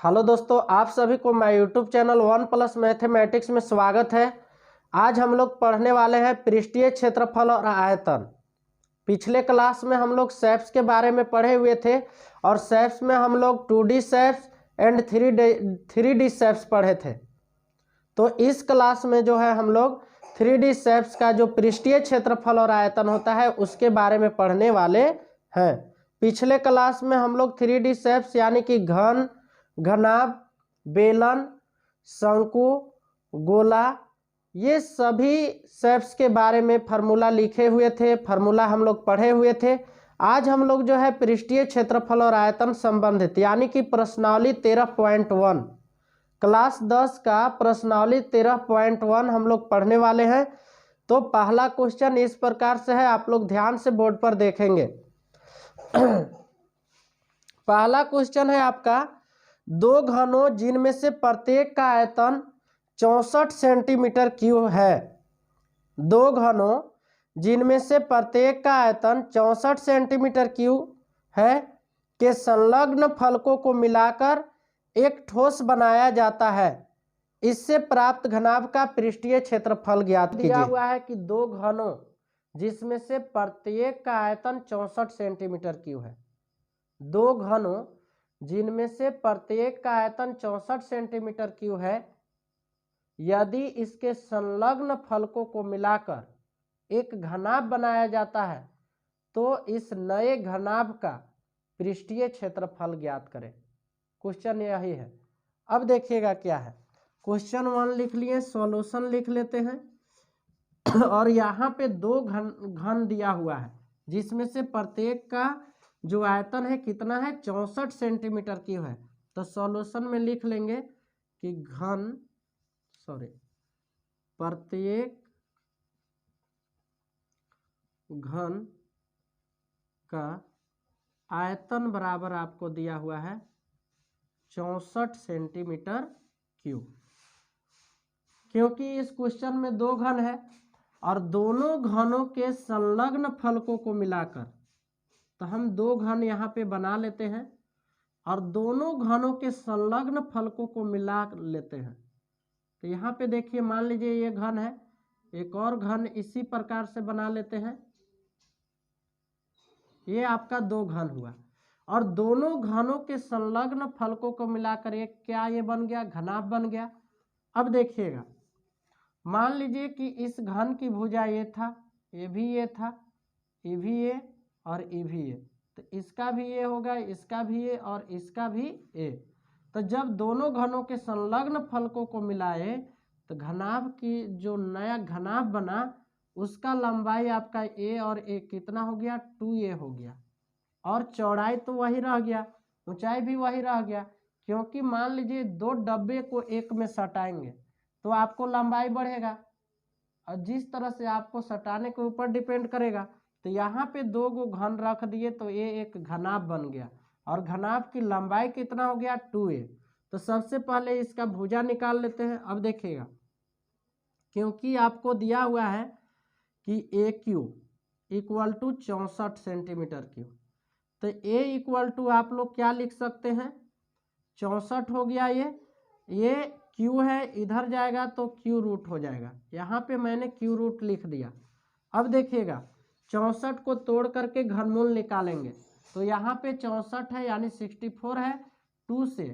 Hello दोस्तों, आप सभी को मैं यूट्यूब चैनल 1+ मैथमेटिक्स में स्वागत है। आज हम लोग पढ़ने वाले हैं पृष्ठीय क्षेत्रफल और आयतन। पिछले क्लास में हम लोग शेप्स के बारे में पढ़े हुए थे और शेप्स में हम लोग 2D shapes and 3D shapes पढ़े थे। तो इस क्लास में जो है हम लोग 3D शेप्स का जो पृष्ठीय क्षेत्रफल और आयतन होता है उसके बारे में पढ़ने वाले हैं। पिछले क्लास में हम लोग 3D शेप्स यानी कि घन, घनाभ, बेलन, शंकु, गोला, ये सभी शेप्स के बारे में फार्मूला लिखे हुए थे, फार्मूला हम लोग पढ़े हुए थे। आज हम लोग जो है पृष्ठीय क्षेत्रफल और आयतन संबंधित यानी कि प्रश्नावली 13.1 क्लास 10 का प्रश्नावली 13.1 हम लोग पढ़ने वाले हैं। तो पहला क्वेश्चन इस प्रकार से है, आप लोग ध्यान से बोर्ड पर देखेंगे। पहला क्वेश्चन है आपका, दो घनों जिनमें से प्रत्येक का आयतन 64 सेंटीमीटर क्यूब है। दो घनों जिनमें से प्रत्येक का आयतन 64 सेंटीमीटर क्यूब है के संलग्न फलकों को मिलाकर एक ठोस बनाया जाता है। इससे प्राप्त घनाभ का पृष्ठीय क्षेत्रफल ज्ञात कीजिए। दिया हुआ है कि दो घनों जिसमें से प्रत्येक का आयतन 64 सेंटीमीटर क्यूब है। दो घनों जिनमें से प्रत्येक का आयतन 64 सेंटीमीटर क्यूब है, यदि इसके संलग्न फलकों को मिलाकर एक घनाभ बनाया जाता है तो इस नए घनाभ का पृष्ठीय क्षेत्रफल ज्ञात करें। क्वेश्चन यही है। अब देखिएगा क्या है। क्वेश्चन 1 लिख लिए, सॉल्यूशन लिख लेते हैं। और यहाँ पे दो घन दिया हुआ है जिसमें से प्रत्येक का जो आयतन है कितना है, 64 सेंटीमीटर क्यूब है। तो सॉल्यूशन में लिख लेंगे कि प्रत्येक घन का आयतन बराबर आपको दिया हुआ है 64 सेंटीमीटर क्यूब। क्योंकि इस क्वेश्चन में दो घन है और दोनों घनों के संलग्न फलकों को मिलाकर, तो हम दो घन यहाँ पे बना लेते हैं और दोनों घनों के संलग्न फलकों को मिला लेते हैं। तो यहाँ पे देखिए, मान लीजिए ये घन है, एक और घन इसी प्रकार से बना लेते हैं। ये आपका दो घन हुआ और दोनों घनों के संलग्न फलकों को मिलाकर एक क्या ये बन गया, घनाभ बन गया। अब देखिएगा, मान लीजिए कि इस घन की भुजा ये था, ये भी ये था, ये भी ये और ये भी ये, तो इसका भी ये होगा, इसका भी ये और इसका भी ये। तो जब दोनों घनों के संलग्न फलकों को मिलाए तो घनाभ की जो नया घनाभ बना उसका लंबाई आपका ए और ए कितना हो गया, 2a हो गया। और चौड़ाई तो वही रह गया, ऊंचाई भी वही रह गया। क्योंकि मान लीजिए दो डब्बे को एक में सटाएंगे तो आपको लंबाई बढ़ेगा और जिस तरह से आपको सटाने के ऊपर डिपेंड करेगा। तो यहाँ पे दो गो घन रख दिए तो ये एक घनाभ बन गया और घनाभ की लंबाई कितना हो गया, 2a। तो सबसे पहले इसका भुजा निकाल लेते हैं। अब देखिएगा, क्योंकि आपको दिया हुआ है कि a cube equal to 64 centimetre cube, तो ए इक्वल टू आप लोग क्या लिख सकते हैं, 64 हो गया। ये क्यू है, इधर जाएगा तो क्यू रूट हो जाएगा। यहाँ पे मैंने क्यू रूट लिख दिया। अब देखिएगा, 64 को तोड़ करके घनमूल निकालेंगे तो यहाँ पे 64 है यानी 64 है, 2 से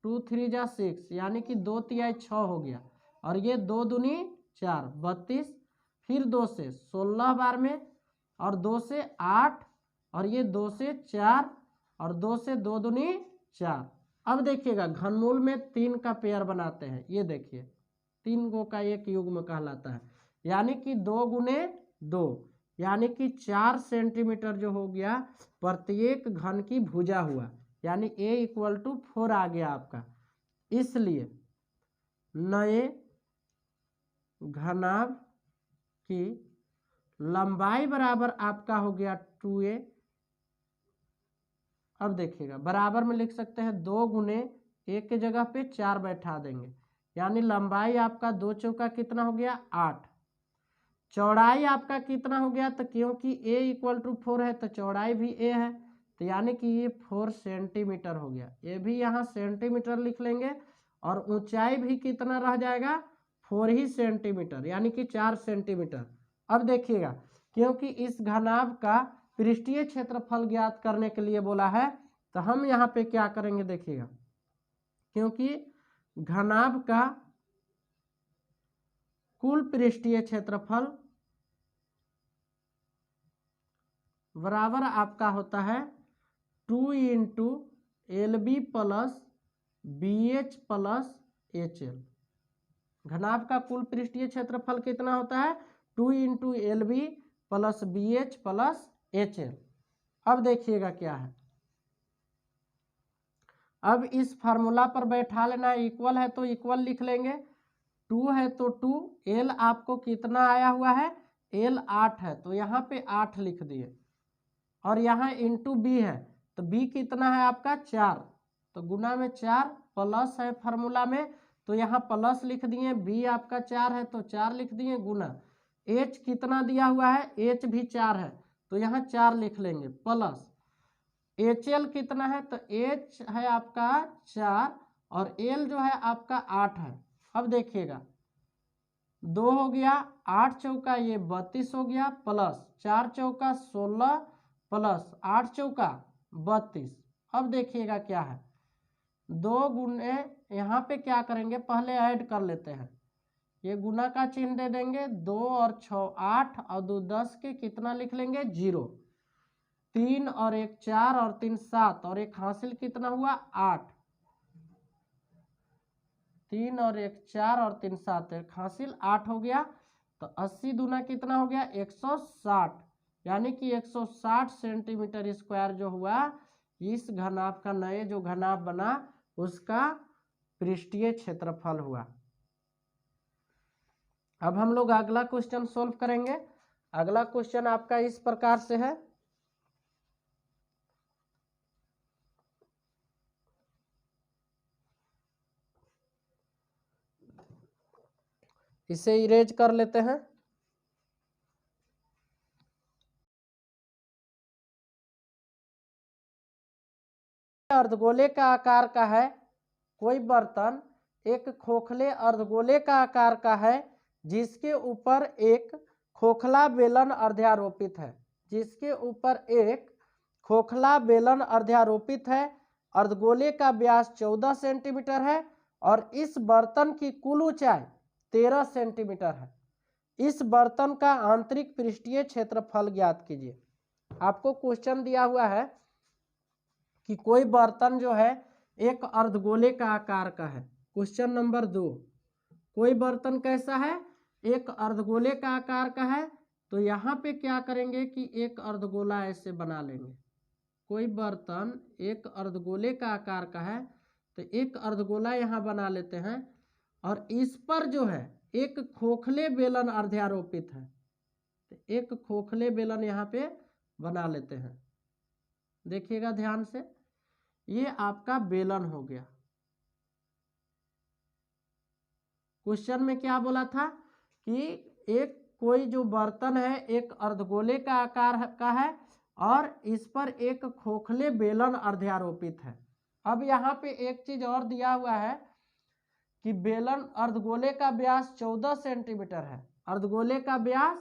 2 3 जा 6 यानी कि 2 तिहाई 6 हो गया और ये 2 दूनी 4 32, फिर 2 से 16 बार में और 2 से 8 और ये 2 से 4 और 2 से 2 दूनी 4। अब देखिएगा, घनमूल में 3 का पेयर बनाते हैं। ये देखिए 3 गो का एक युग्म कहलाता है, यानी कि 2 गुने 2 यानी कि 4 सेंटीमीटर जो हो गया प्रत्येक घन की भुजा हुआ, यानी a इक्वल टू 4 आ गया आपका। इसलिए नए घनाभ की लंबाई बराबर आपका हो गया 2a। अब देखिएगा, बराबर में लिख सकते हैं 2 गुने 1 के जगह पे 4 बैठा देंगे, यानी लंबाई आपका 2 चौका कितना हो गया, 8। चौड़ाई आपका कितना हो गया, तो क्योंकि a इक्वल टू 4 है तो चौड़ाई भी a है, तो यानी कि ये 4 सेंटीमीटर हो गया। ये भी यहाँ सेंटीमीटर लिख लेंगे और ऊंचाई भी कितना रह जाएगा 4 ही सेंटीमीटर, यानी कि 4 सेंटीमीटर। अब देखिएगा, क्योंकि इस घनाभ का पृष्ठीय क्षेत्रफल ज्ञात करने के लिए बोला है, तो हम यहाँ पे क्या करेंगे देखिएगा, क्योंकि घनाभ का कुल पृष्ठीय क्षेत्रफल बराबर आपका होता है 2 into LB plus BH plus HL। घनाभ का कुल पृष्ठीय क्षेत्रफल कितना होता है 2 into LB plus BH plus HL। अब देखिएगा क्या है, अब इस फार्मूला पर बैठा लेना, इक्वल है तो इक्वल लिख लेंगे, 2 है तो 2, L आपको कितना आया हुआ है, L 8 है तो यहाँ पे 8 लिख दिए, और यहाँ इंटू B है तो B कितना है आपका 4, तो गुना में 4 प्लस है फार्मूला में तो यहाँ प्लस लिख दिए, B आपका 4 है तो 4 लिख दिए, गुना H कितना दिया हुआ है, H भी 4 है तो यहाँ 4 लिख लेंगे, प्लस HL कितना है, तो H है आपका 4 और L जो है आपका 8 है। अब देखिएगा 2 हो गया, 8 चौका ये 32 हो गया, प्लस 4 चौका 16 प्लस 8 चौका 32। अब देखिएगा क्या है, 2 गुने यहाँ पे क्या करेंगे, पहले ऐड कर लेते हैं, ये गुना का चिन्ह दे देंगे, 2 और 6 8 और 2 10 के कितना लिख लेंगे 0, 3 और 1 4 और 3 7 और एक हासिल कितना हुआ 8, 3 और 1 4 और 3 7 एक हासिल 8 हो गया, तो 80 दूना कितना हो गया 160, यानी कि 160 सेंटीमीटर स्क्वायर जो हुआ इस घनाभ का, नए जो घनाभ बना उसका पृष्ठीय क्षेत्रफल हुआ। अब हम लोग अगला क्वेश्चन सोल्व करेंगे। अगला क्वेश्चन आपका इस प्रकार से है, इसे इरेज कर लेते हैं। अर्धगोले का आकार का है कोई बर्तन, एक खोखले अर्धगोले का आकार का है जिसके ऊपर एक खोखला बेलन अर्ध्यारोपित है, जिसके ऊपर एक खोखला बेलन अर्ध्यारोपित है। अर्धगोले का व्यास 14 सेंटीमीटर है और इस बर्तन की कुल ऊंचाई 13 सेंटीमीटर है। इस बर्तन का आंतरिक पृष्ठीय क्षेत्रफल ज्ञात कीजिए। आपको क्वेश्चन दिया हुआ है कि कोई बर्तन जो है एक अर्धगोले का आकार का है। क्वेश्चन नंबर 2, कोई बर्तन कैसा है, एक अर्धगोले का आकार का है, तो यहाँ पे क्या करेंगे कि एक अर्धगोला ऐसे बना लेंगे। कोई बर्तन एक अर्धगोले का आकार का है तो एक अर्धगोला यहाँ बना लेते हैं और इस पर जो है एक खोखले बेलन अर्ध्यारोपित है, तो एक खोखले बेलन यहाँ पे बना लेते हैं। देखिएगा ध्यान से, ये आपका बेलन हो गया। क्वेश्चन में क्या बोला था कि एक कोई जो बर्तन है एक अर्धगोले का आकार का है और इस पर एक खोखले बेलन अर्ध्यारोपित है। अब यहाँ पे एक चीज और दिया हुआ है कि बेलन अर्धगोले का व्यास 14 सेंटीमीटर है, अर्धगोले का व्यास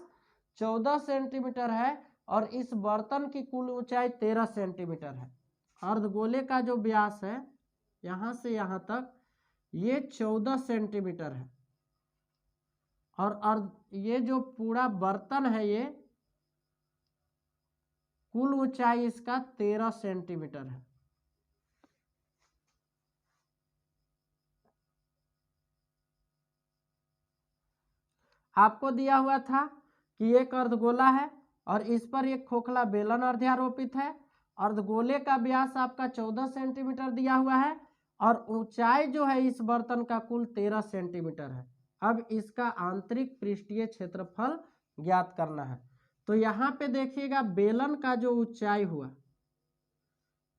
14 सेंटीमीटर है और इस बर्तन की कुल ऊंचाई 13 सेंटीमीटर है। अर्धगोले का जो व्यास है यहाँ से यहाँ तक ये 14 सेंटीमीटर है और ये जो पूरा बर्तन है ये कुल ऊंचाई इसका 13 सेंटीमीटर है। आपको दिया हुआ था कि एक अर्धगोला है और इस पर एक खोखला बेलन अर्ध्यारोपित है। अर्धगोले का व्यास आपका 14 सेंटीमीटर दिया हुआ है और ऊंचाई जो है इस बर्तन का कुल 13 सेंटीमीटर है। अब इसका आंतरिक पृष्ठीय क्षेत्रफल ज्ञात करना है। तो यहाँ पे देखिएगा बेलन का जो ऊंचाई हुआ,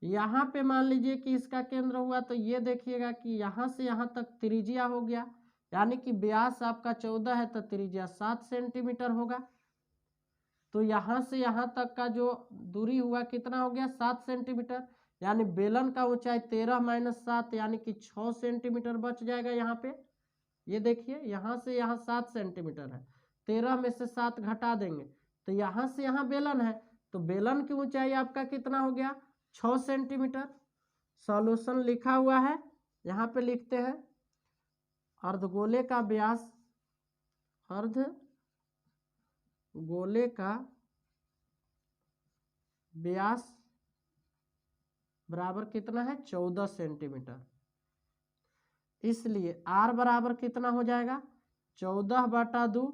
यहाँ पे मान लीजिए कि इसका केंद्र हुआ, तो ये देखिएगा कि यहाँ से यहाँ तक त्रिज्या हो गया, यानी कि व्यास आपका 14 है तो त्रिज्या 7 सेंटीमीटर होगा। तो यहाँ से यहाँ तक का जो दूरी हुआ कितना हो गया 7 सेंटीमीटर, यानी बेलन का ऊंचाई 13 - 7 यानी कि 6 सेंटीमीटर बच जाएगा यहाँ पे। ये देखिए यहाँ से यहाँ 7 सेंटीमीटर है, 13 में से 7 घटा देंगे तो यहाँ से यहाँ बेलन है, तो बेलन की ऊंचाई आपका कितना हो गया 6 सेंटीमीटर। सॉल्यूशन लिखा हुआ है, यहाँ पे लिखते हैं अर्धगोले का व्यास, अर्धगोले का व्यास बराबर कितना है 14 सेंटीमीटर, इसलिए R बराबर कितना हो जाएगा 14/2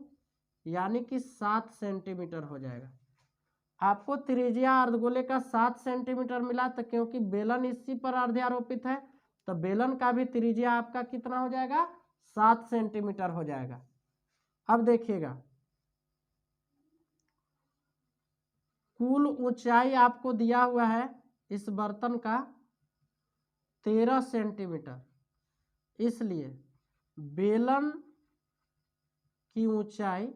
यानी कि 7 सेंटीमीटर हो जाएगा। आपको त्रिज्या अर्धगोले का 7 सेंटीमीटर मिला, तो क्योंकि बेलन इसी पर अर्ध्यारोपित है तो बेलन का भी त्रिज्या आपका कितना हो जाएगा 7 सेंटीमीटर हो जाएगा। अब देखिएगा कुल ऊंचाई आपको दिया हुआ है इस बर्तन का 13 सेंटीमीटर, इसलिए बेलन की ऊंचाई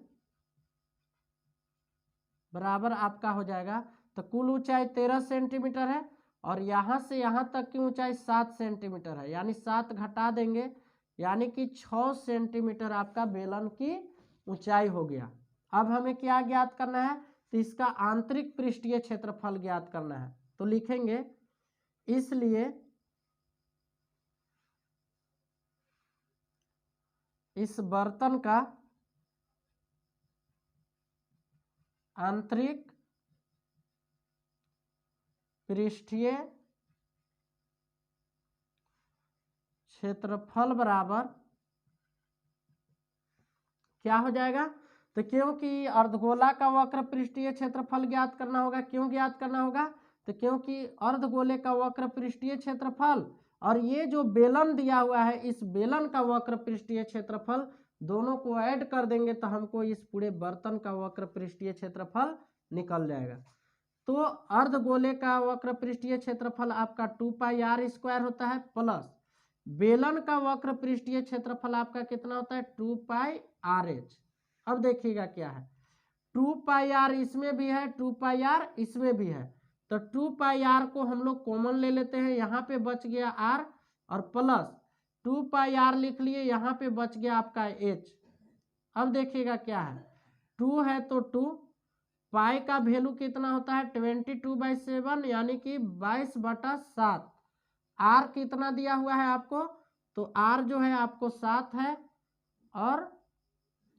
बराबर आपका हो जाएगा, तो कुल ऊंचाई 13 सेंटीमीटर है और यहाँ से यहाँ तक की ऊंचाई 7 सेंटीमीटर है, यानी 7 घटा देंगे यानी कि 6 सेंटीमीटर आपका बेलन की ऊंचाई हो गया। अब हमें क्या ज्ञात करना है, तो इसका आंतरिक पृष्ठीय क्षेत्रफल ज्ञात करना है, तो लिखेंगे इसलिए इस बर्तन का आंतरिक पृष्ठीय क्षेत्रफल बराबर क्या हो जाएगा, तो क्योंकि अर्धगोला का वक्र पृष्ठीय क्षेत्रफल ज्ञात करना होगा, क्यों ज्ञात करना होगा, तो क्योंकि अर्धगोले का वक्र पृष्ठीय क्षेत्रफल और ये जो बेलन दिया हुआ है इस बेलन का वक्र पृष्ठीय क्षेत्रफल दोनों को ऐड कर देंगे तो हमको इस पूरे बर्तन का वक्र पृष्ठीय क्षेत्रफल निकल जाएगा। तो अर्धगोले का वक्र पृष्ठीय क्षेत्रफल आपका 2πr² होता है, प्लस बेलन का वक्र पृष्ठीय क्षेत्रफल आपका कितना होता है 2πrh। अब देखिएगा क्या है 2πr इसमें भी है 2πr इसमें भी है, तो 2πr को हम लोग कॉमन ले लेते हैं, यहाँ पे बच गया r और प्लस 2πr लिख लिए, यहाँ पे बच गया आपका h। अब देखिएगा क्या है 2 है तो 2, पाई का वैल्यू कितना होता है 22/7 यानी कि 22/7। r कितना दिया हुआ है आपको, तो r जो है आपको 7 है और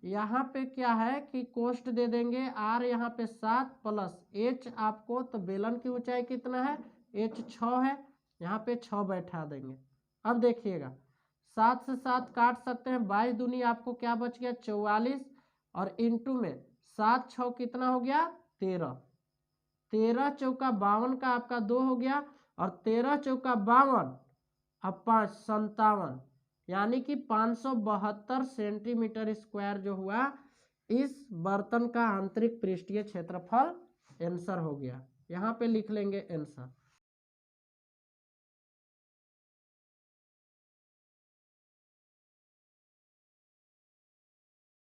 यहाँ पे क्या है कि कोष्ट दे देंगे r यहाँ पे 7 प्लस h आपको, तो बेलन की ऊंचाई कितना है h 6 है, यहाँ पे 6 बैठा देंगे। अब देखिएगा 7 से 7 काट सकते हैं, 22 दूनी आपको क्या बच गया 44 और इंटू में 7 6 कितना हो गया 13, 13 चौका 52 का आपका 2 हो गया और 13 चौका 52 अब 5 57 यानी कि 572 सेंटीमीटर स्क्वायर जो हुआ इस बर्तन का आंतरिक पृष्ठीय क्षेत्रफल आंसर हो गया। यहाँ पे लिख लेंगे आंसर।